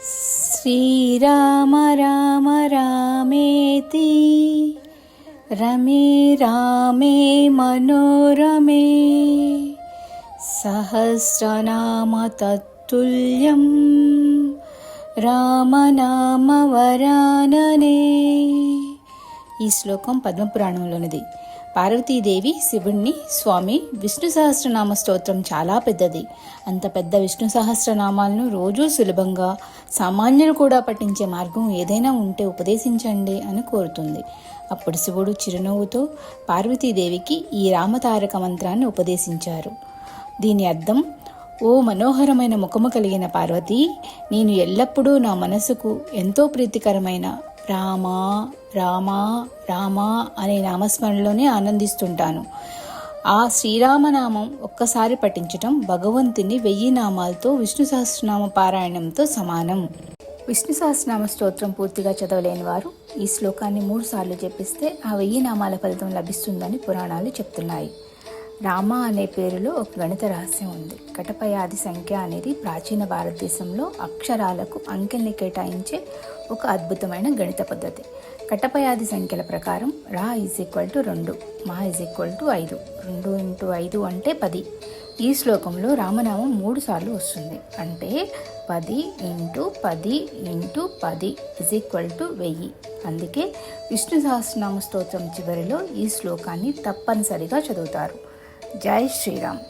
శ్రీరామ రామ రామేతి రమే రామే మనోరమే సహస్రనామ తత్తుల్యం రామనామ వరాననే. ఈ శ్లోకం పద్మపురాణంలోనిది. పార్వతీదేవి శివుణ్ణి, స్వామి విష్ణు సహస్రనామ స్తోత్రం చాలా పెద్దది, అంత పెద్ద విష్ణు సహస్రనామాలను రోజూ సులభంగా సామాన్యులు కూడా పఠించే మార్గం ఏదైనా ఉంటే ఉపదేశించండి అని కోరుతుంది. అప్పుడు శివుడు చిరునవ్వుతో పార్వతీదేవికి ఈ రామతారక మంత్రాన్ని ఉపదేశించారు. దీని అర్థం, ఓ మనోహరమైన ముఖము కలిగిన పార్వతి, నేను ఎల్లప్పుడూ నా మనసుకు ఎంతో ప్రీతికరమైన రామా రామా రామా అనే నామస్మరణలోనే ఆనందిస్తుంటాను. ఆ శ్రీరామనామం ఒక్కసారి పఠించటం భగవంతుని 1000 నామాలతో విష్ణు సహస్రనామ పారాయణంతో సమానం. విష్ణు సహస్రనామ స్తోత్రం పూర్తిగా చదవలేని వారు ఈ శ్లోకాన్ని 3 సార్లు జపిస్తే ఆ 1000 నామాల ఫలితం లభిస్తుందని పురాణాలు చెప్తున్నాయి. రామ అనే పేరులో ఒక గణిత రహస్యం ఉంది. కటపయాది సంఖ్య అనేది ప్రాచీన భారతదేశంలో అక్షరాలకు అంకెల్ని కేటాయించే ఒక అద్భుతమైన గణిత పద్ధతి. కటపయాది సంఖ్యల ప్రకారం రా = 2, మా = 5, 2 × 5 అంటే 10. ఈ శ్లోకంలో రామనామం 3 సార్లు వస్తుంది. అంటే 10 × 10 × 10 = 1000. అందుకే విష్ణు సహస్రనామ స్తోత్రం చివరిలో ఈ శ్లోకాన్ని తప్పనిసరిగా చదువుతారు. జై శ్రీరామ్.